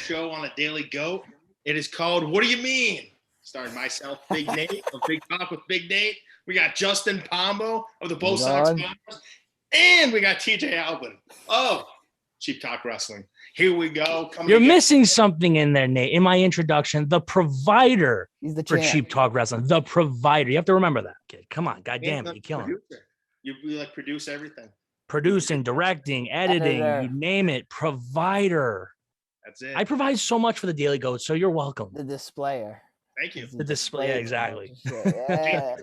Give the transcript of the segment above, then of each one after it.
show on a Daily Goat. It is called What Do You Mean? Starring myself, Big Nate, of Big Talk with Big Nate. We got Justin Pombo of the Both Sox Bombers. And we got TJ Albin of Cheap Talk Wrestling. Here we go. You're missing something in there, Nate. In my introduction, the provider for Cheap Talk Wrestling. The provider. You have to remember that, kid. Come on. God damn it. You're killing it. You like produce everything. Producing, directing, editing, you name it. Provider. That's it. I provide so much for the Daily Goat, so you're welcome. The displayer. Thank you. The display, yeah, exactly. Yeah.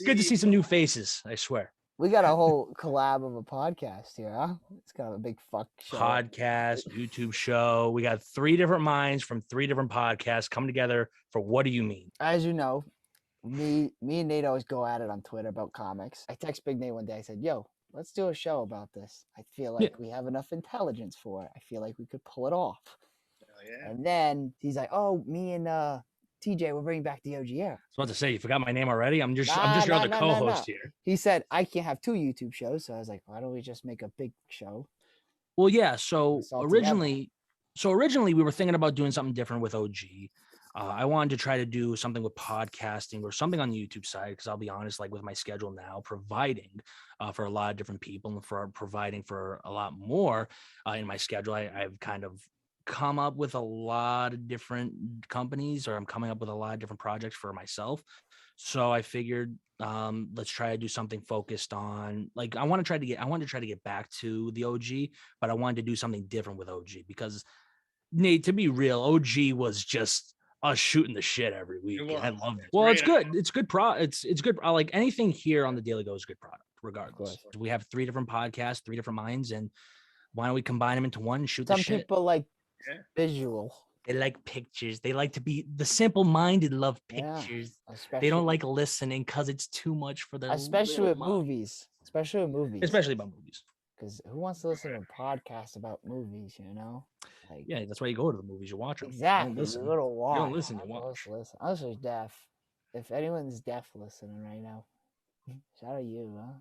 Good to see some new faces, I swear. We got a whole collab of a podcast here, huh? It's kind of a big fuck show. Podcast, YouTube show. We got 3 different minds from 3 different podcasts coming together for What Do You Mean? As you know, me and Nate always go at it on Twitter about comics. I text Big Nate one day. I said, yo, let's do a show about this. I feel like we have enough intelligence for it. I feel like we could pull it off. Yeah. And then he's like, oh, me and TJ, we're bringing back the OG era. I was about to say, you forgot my name already? I'm just your other co-host here. He said, I can't have 2 YouTube shows. So I was like, why don't we just make a big show? Well, yeah. So originally we were thinking about doing something different with OG. I wanted to try to do something with podcasting or something on the YouTube side, because I'll be honest, like with my schedule now, providing for a lot of different people and for providing for a lot more in my schedule, I've kind of come up with a lot of different companies, or I'm coming up with a lot of different projects for myself. So I figured let's try to do something focused on, like, I want to try to get back to the OG, but I wanted to do something different with OG because, Nate, to be real, OG was just us shooting the shit every week. I love it. Well, it's good. It's good. It's good. Like anything here on the Daily Go is a good product, regardless. We have 3 different podcasts, 3 different minds, and why don't we combine them into one and shoot the shit? Some people like visual. They like pictures. They like to be the simple-minded. Love pictures. They don't like listening because it's too much for their. Especially with movies. Especially about movies. Because who wants to listen to a podcast about movies? You know. Like, yeah, that's why you go to the movies. You watch them. Exactly. You listen. You go to watch. You don't listen. You watch. Listen. I was just deaf. If anyone's deaf listening right now, shout out you, huh?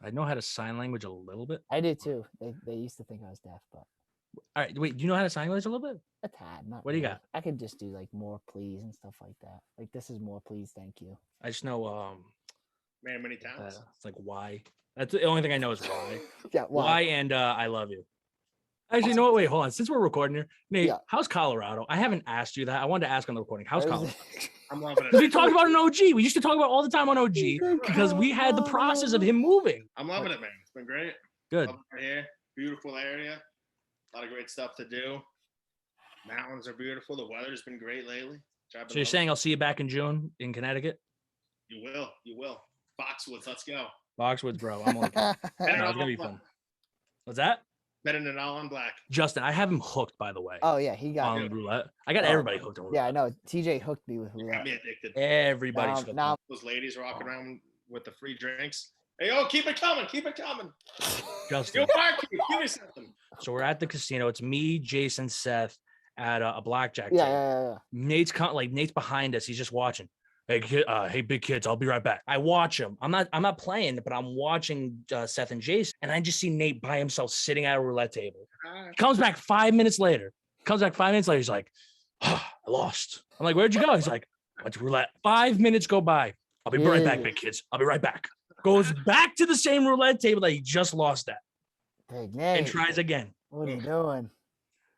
I know how to sign language a little bit. I do too. They used to think I was deaf, but. All right, wait. Do you know how to sign language a little bit? A tad. Not. What do you got? I could just do like more please and stuff like that. Like this is more please, thank you. I just know. Man, many times. It's like why. That's the only thing I know is why. Yeah. Why and I love you. Actually, you know what? Wait, hold on. Since we're recording here, Nate, how's Colorado? I haven't asked you that. I wanted to ask on the recording. How's Colorado? I'm loving it. We talked about an OG. We used to talk about all the time on OG because we had the process of him moving. I'm loving it, man. It's been great. Good. Right here. Beautiful area. A lot of great stuff to do. Mountains are beautiful. The weather's been great lately. So you're saying I'll see you back in June in Connecticut? You will. You will. Foxwoods, let's go. Foxwoods, bro. I'm like, no, it's gonna be fun. What's that? Better than all on black. Justin, I have him hooked, by the way. Oh yeah, he got on roulette. I got everybody hooked on roulette. Yeah, I know. TJ hooked me with roulette. Got me addicted. Everybody's hooked. Now those ladies walking around with the free drinks. Hey, oh, keep it coming. Keep it coming. Justin. Give me something. So we're at the casino. It's me, Jason, Seth at a blackjack table. Yeah. Nate's behind us. He's just watching. Hey, kid, hey, big kids, I'll be right back. I watch him. I'm not playing, but I'm watching Seth and Jason, and I just see Nate by himself sitting at a roulette table. He comes back 5 minutes later. He's like, oh, I lost. I'm like, where'd you go? He's like, I went to roulette. 5 minutes go by. I'll be right back, big kids. I'll be right back. Goes back to the same roulette table that he just lost at. Big Nate. And tries again. What are you doing?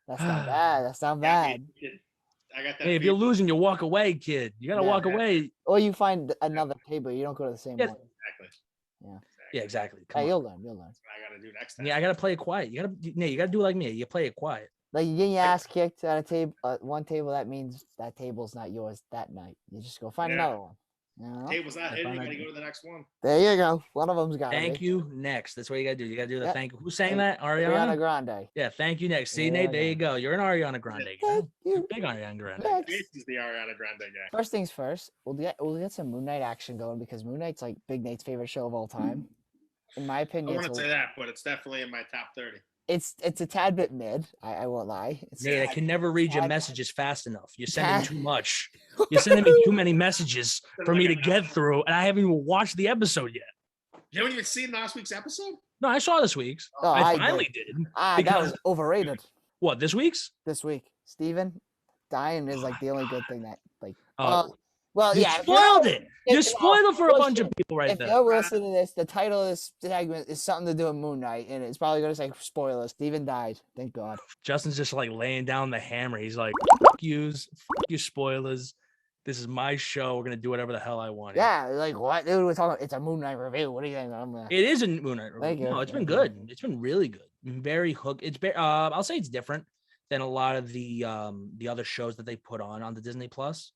That's not bad. That's not bad. I got that. Hey, if you're losing, you walk away, kid. You gotta walk away. Or you find another table. You don't go to the same one. Exactly. Yeah, exactly. Hey, you'll learn. That's what I gotta do next time. Yeah, I gotta play it quiet. You gotta do like me. You play it quiet. Like you get your ass kicked at a table, one table. That means that table's not yours that night. You just go find another one. You know? Table's not hitting. You gotta go to the next one. There you go. One of them's got. Thank you next. That's what you gotta do. You gotta do the thank you. Who's saying that? Ariana Grande. Yeah, thank you next. See, Nate, there you go. You're an Ariana Grande guy. Thank you. Big Ariana Grande. This is the Ariana Grande guy. First things first, we'll get some Moon Knight action going because Moon Knight's like Big Nate's favorite show of all time. In my opinion, I wouldn't say that, but it's definitely in my top 30. It's a tad bit mid. I won't lie. Nate, I can never read your messages fast enough. You're sending too much. You're sending me too many messages for me to get through, and I haven't even watched the episode yet. You haven't even seen last week's episode? No, I saw this week's. Oh, I finally did. That was overrated. What, this week's? This week. Steven dying is like the only good thing that like. Oh, Well, you yeah. spoiled it. You spoiled it for a bunch of listen, people right if there. you're listening to this, the title of this segment is something to do with Moon Knight, and it's probably gonna say spoilers. Steven died. Thank God. Justin's just like laying down the hammer. He's like, fuck you spoilers. This is my show. We're gonna do whatever the hell I want. Yeah, like what, dude? We're talking. It's a Moon Knight review. What do you think? It is a Moon Knight Thank review. you. No, it's been Thank you. good. It's been really good. Very hooked. I'll say it's different than a lot of the other shows that they put on the Disney Plus,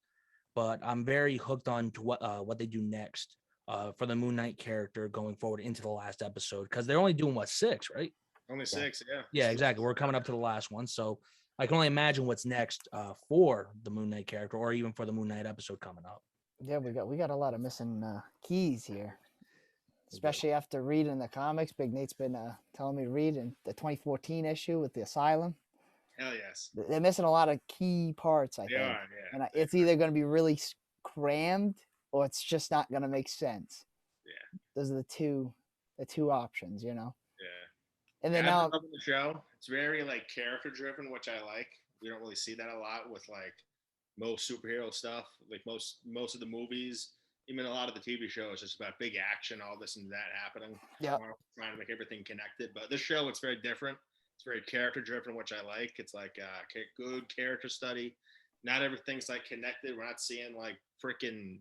but I'm very hooked on to what they do next for the Moon Knight character going forward into the last episode, because they're only doing 6, right? Only 6, yeah. Yeah, exactly. We're coming up to the last one, so I can only imagine what's next for the Moon Knight character, or even for the Moon Knight episode coming up. Yeah, we got a lot of missing keys here, especially after reading the comics. Big Nate's been telling me to read in the 2014 issue with the Asylum. Hell yes. They're missing a lot of key parts, I They think. are, yeah. And it's either going to be really crammed or it's just not going to make sense. Yeah. Those are the two options, you know. Yeah. And then I now love the show. It's very like character driven, which I like. We don't really see that a lot with like most superhero stuff. Like most of the movies, even a lot of the TV shows, just about big action, all this and that happening. Yeah. Trying to make everything connected. But this show, it's very different. It's very character driven, which I like. It's like a good character study. Not everything's like connected. We're not seeing like freaking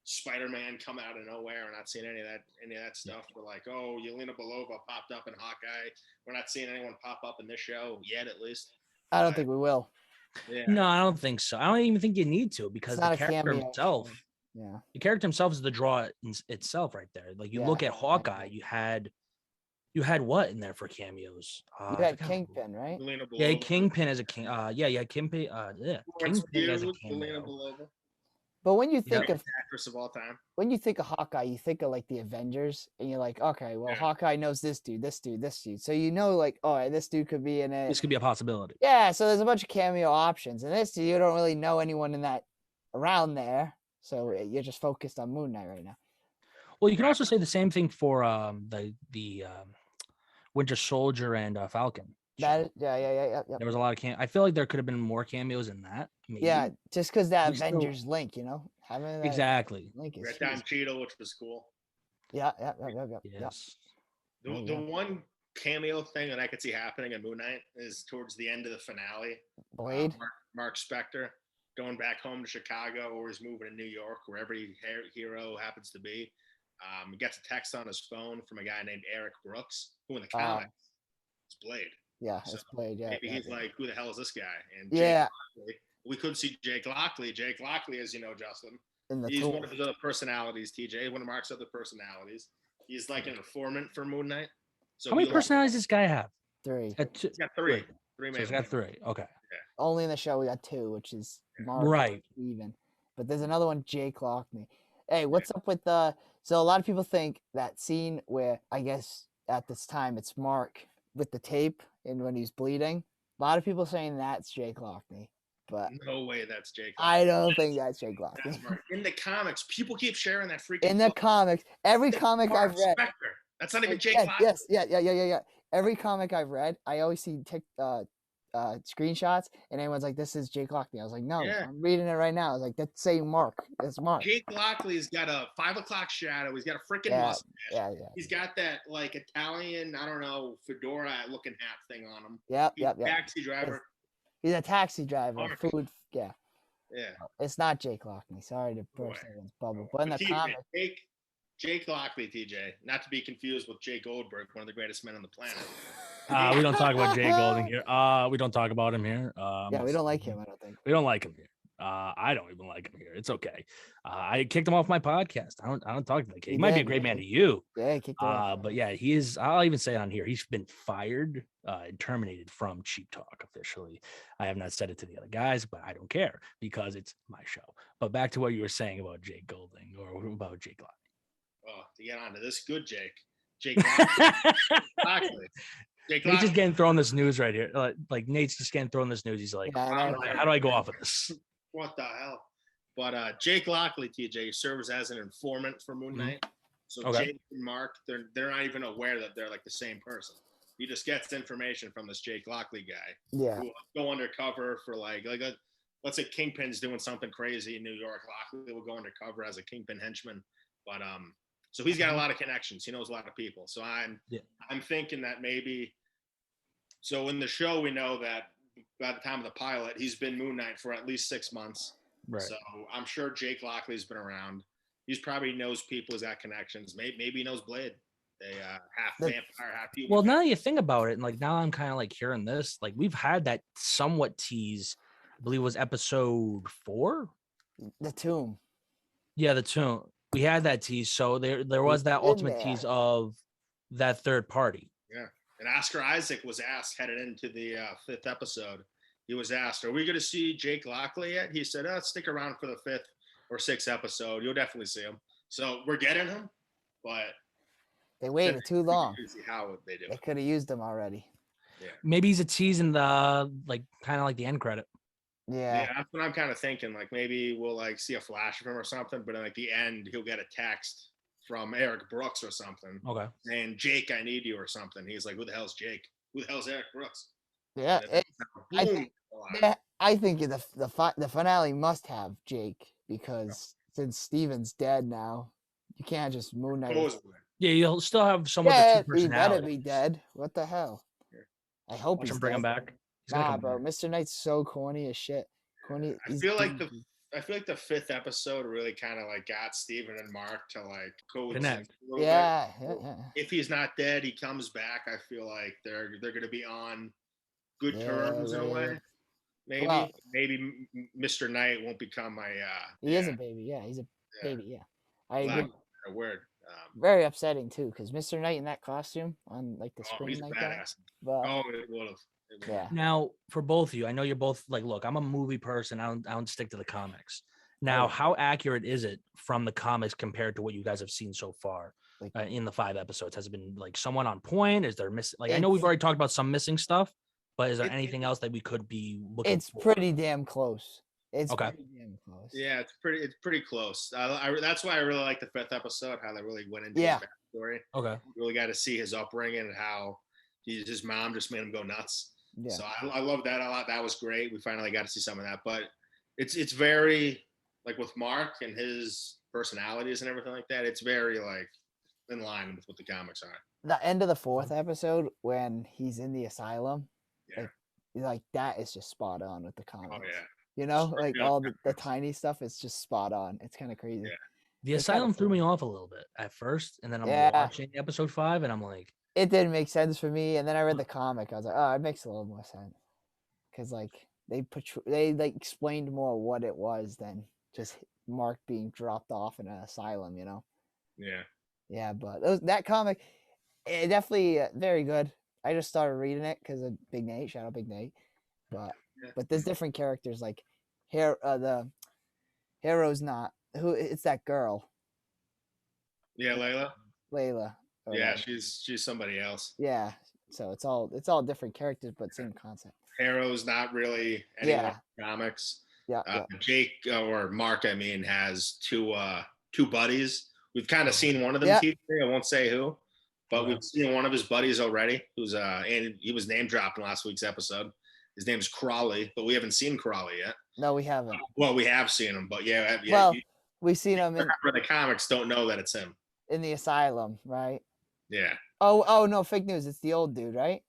Spider-Man come out of nowhere. We're not seeing any of that stuff. We're like, oh, Yelena Belova popped up in Hawkeye. We're not seeing anyone pop up in this show yet, at least. I don't think we will. Yeah. No, I don't think so. I don't even think you need to, because not the a character cameo. himself, Yeah. the character himself is the draw itself right there. Like you look at Hawkeye, you had what in there for cameos? You had Kingpin, right? Yeah, Kingpin as a king. Yeah, Kingpin. Kingpin as a Yelena cameo. Belova, But when you think of actress of all time. Hawkeye, you think of like the Avengers, and you're like, okay, well, Hawkeye knows this dude, this dude, this dude. So you know, like, oh, this dude could be in it. This could be a possibility. Yeah, so there's a bunch of cameo options, and this you don't really know anyone in that around there, so you're just focused on Moon Knight right now. Well, you can also say the same thing for the Winter Soldier and Falcon. Yeah. There was a lot of I feel like there could have been more cameos in that. Maybe. Yeah, just because that We still- Avengers link, you know, having that Exactly. link is Red Don Cheadle, which was cool. yeah. Yes. The one cameo thing that I could see happening in Moon Knight is towards the end of the finale. Blade. Mark Spector going back home to Chicago, or he's moving to New York, where every hero happens to be. He gets a text on his phone from a guy named Eric Brooks, who in the comics is Blade. Yeah, So it's Blade. Yeah, maybe he's like, who the hell is this guy? And yeah. we could see Jake Lockley. Jake Lockley, as you know, Justin, In the he's tool. one of his other personalities. TJ, one of Mark's other personalities. He's like an informant for Moon Knight. So How many personalities does this guy have? 3. He's got 3. 3 So he's got 3. Okay. Only in the show we got 2, which is Mark Right. Steven. But there's another one, Jake Lockney. Hey, what's up with the? So a lot of people think that scene where I guess at this time it's Mark with the tape and when he's bleeding. A lot of people saying that's Jake Lockney, but No way, that's Jake. I don't think that's Jake That's Lockney. Mark. In the comics, people keep sharing that freaking. In the book. comics, every comic Mark I've read. Spector. That's not even Jake. Yes, Lockley. yeah. Every comic I've read, I always see screenshots, and everyone's like, "This is Jake Lockney." I was like, "No, Yeah. I'm reading it right now." I was like, "That's saying Mark. That's Mark." Jake Lockley's got a 5 o'clock shadow. He's got a freaking Yeah, mustache. yeah. He's got that like Italian, I don't know, fedora looking hat thing on him. Yep. He's a taxi driver. He's a taxi driver. Mark. Food. Yeah. Yeah. It's not Jake Lockney. Sorry to burst Boy. everyone's bubble, but in the TJ, comic, Jake Lockley, TJ, not to be confused with Jake Goldberg, one of the greatest men on the planet. We don't talk about Jay Golden here. We don't talk about him here. yeah, we don't like him. I don't think. We don't like him here. I don't even like him here. It's okay. I kicked him off my podcast. I don't talk to the kid. He might be a great man to you. Yeah, he kicked him off. But yeah, he is. I'll even say on here, he's been fired, and terminated from Cheap Talk officially. I have not said it to the other guys, but I don't care because it's my show. But back to what you were saying about Jake Golding or about Jake Lockley. Oh, to get on to this good Jake Lockley. Jake Nate's just Lockley. getting thrown this news right here. Like Nate's just getting thrown this news. He's like, Yeah, I know. how do I go off of this? What the hell? But Jake Lockley, TJ, serves as an informant for Moon Knight. So Okay. Jake and Mark, they're not even aware that they're like the same person. He just gets information from this Jake Lockley guy. Yeah. Who will go undercover for let's say Kingpin's doing something crazy in New York. Lockley will go undercover as a Kingpin henchman. But so he's got a lot of connections. He knows a lot of people. So I'm thinking that maybe. So in the show, we know that by the time of the pilot, he's been Moon Knight for at least 6 months. Right. So I'm sure Jake Lockley's been around. He's probably knows people who's got connections. Maybe he knows Blade. They half vampire, half human. Well, now that you think about it, and like now I'm kind of like hearing this, like we've had that somewhat tease. I believe it was episode 4. The Tomb. Yeah, the Tomb. We had that tease, so there was that ultimate tease of that third party. Yeah, and Oscar Isaac was asked headed into the 5th episode. He was asked, "Are we going to see Jake Lockley yet?" He said, "Stick around for the 5th or 6th episode. You'll definitely see him." So we're getting him, but they waited too long. See how they do. They could have used him already. Yeah. Maybe he's a tease in the kind of like the end credit. Yeah. Yeah, that's what I'm kind of thinking. Like maybe we'll like see a flash of him or something, but at the end he'll get a text from Eric Brooks or something. Okay. Saying, "Jake, I need you," or something. He's like, "Who the hell's Jake? Who the hell's Eric Brooks?" Yeah. I think the finale must have Jake because since Steven's dead now, you can't just Moon Knight. Yeah, you'll still have somewhat Yeah, the two he better personalities. be dead. What the hell? I hope Watch he's him bring dead. him back. He's Nah, come bro, back. Mr. Knight's so corny as shit. Corny. I feel like the 5th episode really kind of like got Steven and Mark to like Connect. a little Yeah, bit. yeah. If he's not dead, he comes back. I feel like they're going to be on good terms in a way. Maybe Mr. Knight won't become my. He is a baby. Yeah, he's a baby. Yeah, I agree. A word. Very upsetting too, because Mr. Knight in that costume on like the screen he's like badass. that. But, it would have. Yeah. Now, for both of you, I know you're both like, look, I'm a movie person. I don't stick to the comics. Now, how accurate is it from the comics compared to what you guys have seen so far in the 5 episodes? Has it been like somewhat on point? Is there I know we've already talked about some missing stuff, but is there anything else that we could be looking It's for? pretty damn close. It's okay. pretty damn close. Yeah, it's pretty close. That's why I really like the 5th episode, how they really went into his backstory. Okay. Really got to see his upbringing and how his mom just made him go nuts. Yeah. So I love that a lot. That was great. We finally got to see some of that. But it's very like with Mark and his personalities and everything like that, it's very like in line with what the comics are. The end of the 4th episode when he's in the asylum, like that is just spot on with the comics. Oh yeah. You know, like all the tiny stuff is just spot on. It's kind of crazy. Yeah. The asylum threw me off a little bit at first, and then I'm watching episode 5, and I'm like, it didn't make sense for me. And then I read the comic. I was like, oh, it makes a little more sense because like they like explained more what it was than just Mark being dropped off in an asylum. You know? Yeah. Yeah, but that comic, it definitely very good. I just started reading it because of Big Nate. Shout out Big Nate. But there's different characters like the hero's not who it's that girl. Yeah, Layla. Yeah, she's somebody else. Yeah, so it's all different characters, but same concept. Harrow's not really anyone in comics. Yeah, Jake or Mark, I mean, has two buddies. We've kind of seen one of them. I won't say who, but we've seen one of his buddies already. Who's and he was name dropped in last week's episode. His name's Crawley, but we haven't seen Crawley yet. No, we haven't. Well, we have seen him, but yeah. Well, we've seen him in the comics. Don't know that it's him in the asylum, right? Yeah. Oh no, fake news. It's the old dude, right?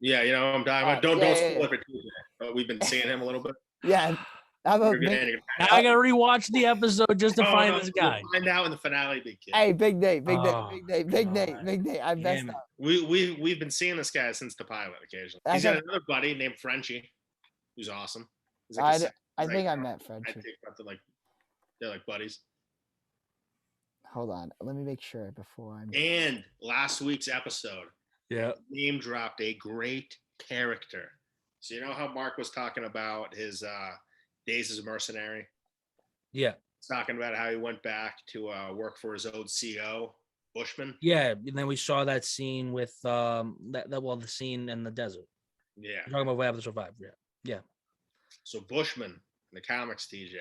Yeah, you know what I'm talking about. Don't spoil it for Tuesday, but we've been seeing him a little bit. Yeah. Now I gotta rewatch the episode just to find this guy. Find out in the finale, big kid. Hey, Big Nate. I messed up. We've been seeing this guy since the pilot occasionally. He's got another buddy named Frenchie, who's awesome. I think I met Frenchie. They're like buddies. Hold on, let me make sure before I. And last week's episode, name dropped a great character. So you know how Mark was talking about his days as a mercenary? Yeah. He's talking about how he went back to work for his old CO, Bushman. Yeah, and then we saw that scene with the scene in the desert. Yeah. You're talking about what happened to survive. Yeah. So Bushman in the comics, TJ.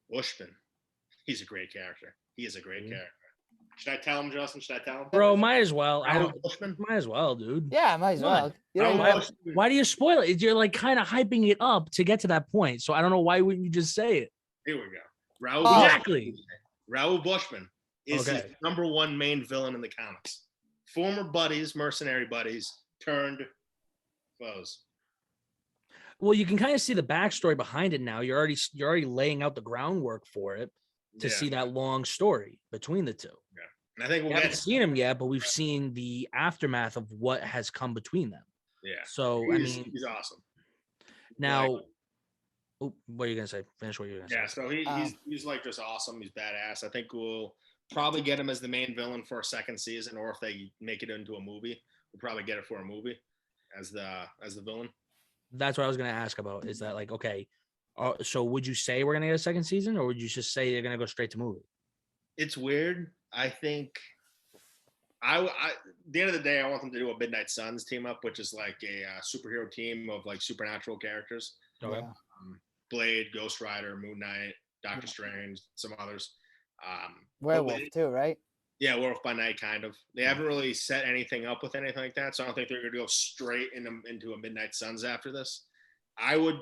Bushman, he's a great character. He is a great character. Should I tell him, Justin? Should I tell him? Bro, might as well. I Raoul don't. Bushman? Might as well, dude. Yeah, might as Come on. well. You don't Raoul know. Bushman. Why do you spoil it? You're like kind of hyping it up to get to that point. So I don't know why wouldn't you just say it? Here we go. Raoul Oh. Bushman. Exactly. Raoul Bushman is his Okay. #1 main villain in the comics. Former buddies, mercenary buddies, turned foes. Well, you can kind of see the backstory behind it now. You're already laying out the groundwork for it to Yeah. see that long story between the two. And I think We we'll haven't get. seen him yet, but we've seen the aftermath of what has come between them. Yeah. So He's awesome. now, what are you gonna say? Finish what you're gonna Yeah, say. so he's like just awesome. He's badass. I think we'll probably get him as the main villain for a second season, or if they make it into a movie, we'll probably get it for a movie as the villain. That's what I was gonna ask about. Is that like okay? So would you say we're gonna get a second season, or would you just say you're gonna go straight to movie? It's weird. I think at the end of the day, I want them to do a Midnight Suns team up, which is like a superhero team of like supernatural characters. Okay. Yeah. Blade, Ghost Rider, Moon Knight, Doctor Strange, some others. Werewolf too, right? Yeah, Werewolf by Night, kind of. They haven't really set anything up with anything like that, so I don't think they're going to go straight into a Midnight Suns after this. I would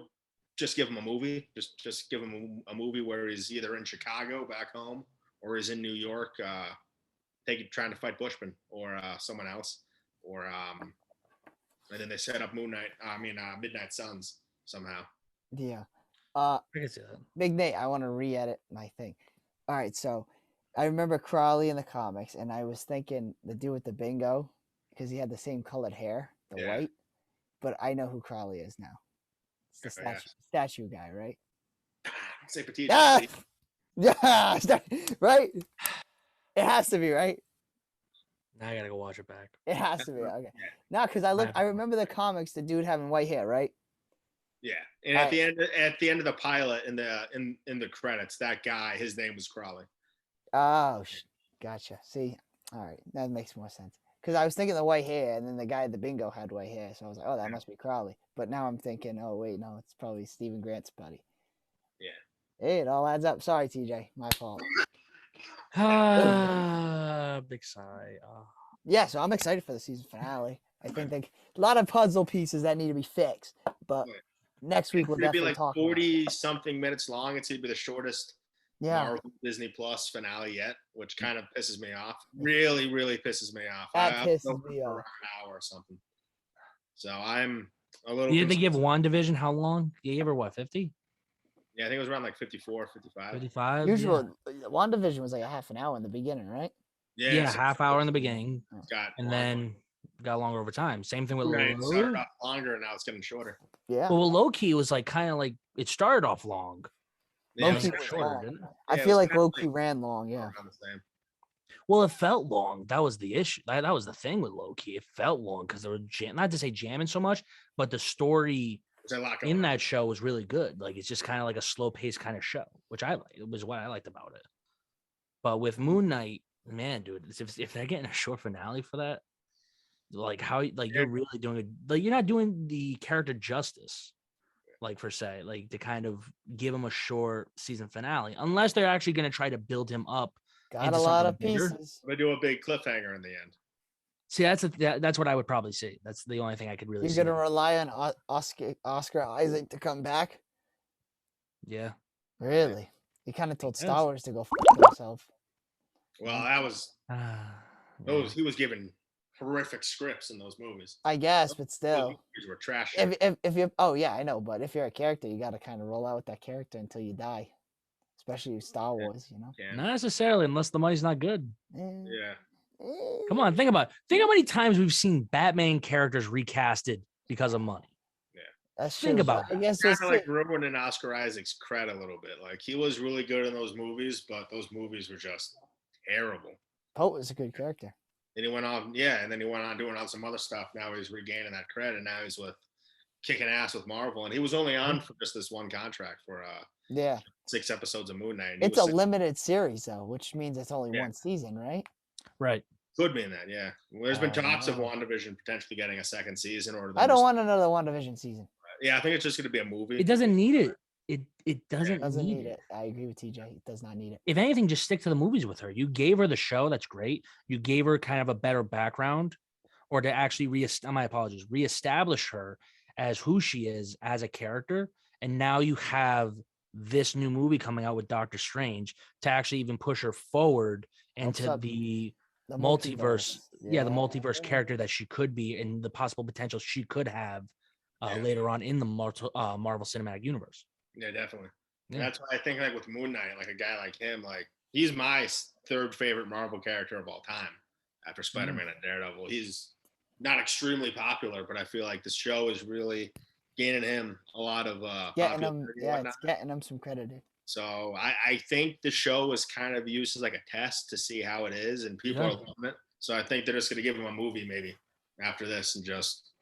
just give him a movie. Just give him a movie where he's either in Chicago back home or he's in New York, trying to fight Bushman or someone else, or and then they set up Midnight Suns somehow. Yeah. I can see that. Big Nate, I want to re-edit my thing. All right, so I remember Crawley in the comics, and I was thinking the dude with the bingo, because he had the same colored hair, the Yeah. white. But I know who Crawley is now. It's the Oh, yeah. statue guy, right? Say Petite. Ah! Yeah, right. It has to be right. Now I gotta go watch it back. It has to be okay. Yeah. No, because I remember the comics, the dude having white hair, right? Yeah, and at the end of the pilot in the credits, that guy, his name was Crawley. Oh, gotcha. See, all right, that makes more sense. Because I was thinking the white hair, and then the guy at the bingo had white hair, so I was like, oh, that must be Crawley. But now I'm thinking, oh wait, no, it's probably Stephen Grant's buddy. Yeah. Hey, it all adds up. Sorry, TJ, my fault. Big sigh. Yeah, so I'm excited for the season finale. I think a lot of puzzle pieces that need to be fixed, but Right. next week It's we'll gonna be definitely like talk. about it. 40-something minutes long. It's gonna be the shortest Yeah, Marvel Disney Plus finale yet, which kind of pisses me off. Really, really pisses me off. That I pisses was hoping me for off. around an hour or something. So I'm a little. You didn't give concerned. WandaVision how long? You gave her what, 50? Yeah, I think it was around like 54, 55. 55? usually WandaVision was like a half an hour in the beginning, right? Yeah, so half hour in the beginning, it's got and longer. then got longer over time. Same thing with Right, it started Loki. off longer and now it's getting shorter. Yeah. Well, Loki was like kind of like it started off long. Yeah, it Loki was was shorter, long. didn't it? I Yeah, it feel was like kinda Loki ran long. Yeah. around the same. Well, it felt long. That was the issue. That was the thing with Loki. It felt long because they were not to say jamming so much, but the story There's a lot going in on. that show was really good. Like it's just kind of like a slow paced kind of show, which I like. It was what I liked about it. But with Moon Knight, man, dude, if they're getting a short finale for that, like how like you're really doing it, like you're not doing the character justice, like per se, like to kind of give him a short season finale, unless they're actually going to try to build him up. Got into a lot something of bigger. pieces. They do a big cliffhanger in the end. See, that's what I would probably see. That's the only thing I could really You're see. gonna rely on Oscar Isaac to come back? Yeah. Really? He kind of told Yes. Star Wars to go f himself. Well, that was Yeah. he was given horrific scripts in those movies. I guess, but Those still. movies were trash. If you oh yeah, I know, but if you're a character, you got to kind of roll out with that character until you die, especially with Star Wars, you know. Not necessarily, unless the money's not good. Eh, Yeah. eh. Come on, think how many times we've seen Batman characters recasted because of money. That's Think true, about but I that. guess Kind it's of like ruining Oscar Isaac's cred a little bit. Like he was really good in those movies, but those movies were just terrible. Poe was a good character. Then he went on, and then he went on doing all some other stuff. Now he's regaining that credit, and now he's with kicking ass with Marvel. And he was only on for just this one contract for Yeah, 6 episodes of Moon Knight. And he it's a was limited series though, which means it's only Yeah. one season, right? Right. could be in that, yeah. There's been Oh, talks of wow. WandaVision potentially getting a second season, or I don't want another WandaVision season. Yeah, I think it's just going to be a movie. It doesn't need it. it doesn't Doesn't need need it. it. I agree with TJ. It does not need it. If anything, just stick to the movies with her. You gave her the show, that's great. You gave her kind of a better background, or to actually reestablish her as who she is as a character. And now you have this new movie coming out with Doctor Strange to actually even push her forward Helps into up the The multiverse. Yeah, the Yeah. multiverse character that she could be and the possible potential she could have Yeah. later on in the Marvel Cinematic Universe. Yeah, definitely. Yeah. That's why I think like with Moon Knight, like a guy like him, like he's my third favorite Marvel character of all time after Spider-Man and Daredevil. He's not extremely popular, but I feel like the show is really gaining him a lot of Getting him, popularity and yeah, whatnot. it's getting him some credit. So I think the show was kind of used as like a test to see how it is, and people Yeah. are loving it. So I think they're just gonna give him a movie maybe after this and just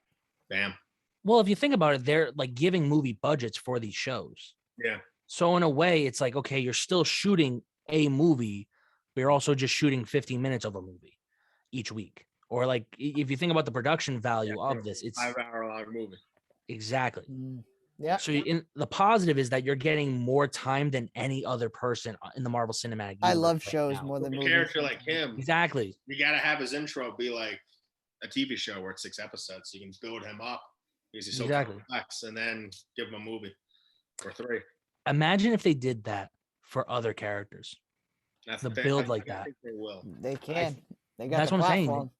bam. Well, if you think about it, they're like giving movie budgets for these shows. Yeah. So in a way, it's like, okay, you're still shooting a movie, but you're also just shooting 15 minutes of a movie each week. Or like if you think about the production value of this, it's 5-hour long movie. exactly. Yeah. So in the positive is that you're getting more time than any other person in the Marvel Cinematic Universe. I love right shows now. more than A movies. character like him, Exactly. you gotta have his intro be like a TV show where it's 6 episodes. So you can build him up because he's so Exactly. complex, and then give him a movie or 3. Imagine if they did that for other characters. That's The thing. build I like think that. they will. They can. They got That's the what I'm saying. platform.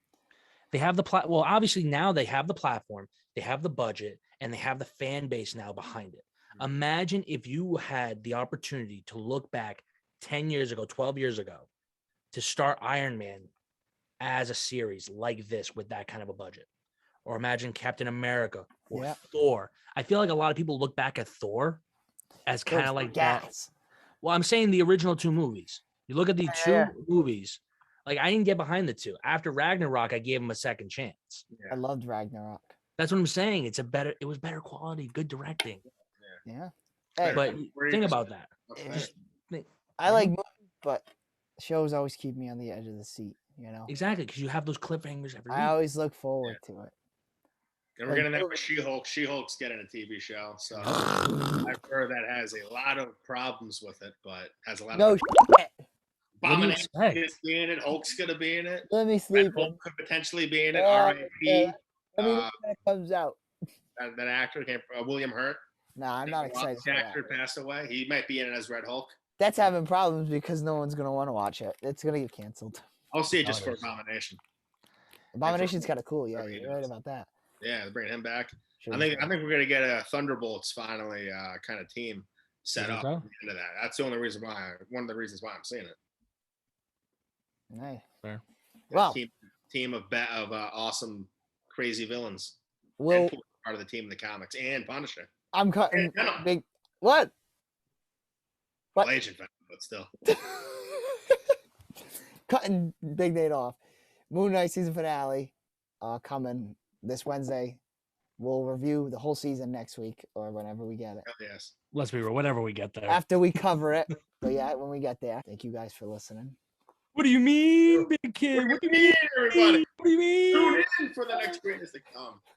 They have the well, obviously now they have the platform, they have the budget, and they have the fan base now behind it. Imagine if you had the opportunity to look back 10 years ago, 12 years ago, to start Iron Man as a series like this with that kind of a budget. Or imagine Captain America or Yeah. Thor. I feel like a lot of people look back at Thor as kind Those of like that. gas. Well, I'm saying the original 2 movies. You look at the Yeah. 2 movies, like I didn't get behind the 2. After Ragnarok, I gave him a second chance. I loved Ragnarok. That's what I'm saying. It was better quality, good directing. Yeah. Hey, But think about that. Just think- I like movies, but shows always keep me on the edge of the seat, you know. Exactly, because you have those cliffhangers every I week. always look forward to it. And we're Like, getting that with She-Hulk. She-Hulk's getting a TV show, so I've heard that has a lot of problems with it, but has a lot No of shit. What do you Abomination's expect? gonna be in it. Hulk's gonna be in it. Let me Red sleep. Hulk could potentially be in it. Yeah, R.I.P. yeah. Let me know Uh, when it comes out. that actor, William Hurt. Nah, I'm not excited for The that. actor passed away. He might be in it as Red Hulk. That's having problems because no one's gonna want to watch it. It's gonna get canceled. I'll see it just for Nowadays. Abomination. Abomination's kind of cool. Yeah, for you're right Venus. about that. Yeah, they're bringing him back. Should I be think fun. we're gonna get a Thunderbolts finally kind of team set think up so? at the end of that. That's the only reason why. One of the reasons why I'm seeing it. Nice. Fair. Well, Team of awesome, crazy villains. Will And part of the team in the comics and Punisher. I'm cutting Venom. big. What? Well, What? Agent Venom, but still. Cutting Big Nate off. Moon Knight season finale coming this Wednesday. We'll review the whole season next week or whenever we get it. Hell yes. Let's be real, whenever we get there. After we cover it. But yeah, when we get there. Thank you guys for listening. What do you mean, big kid? What do you mean, everybody? What do you mean? Tune in for the next greatest to come.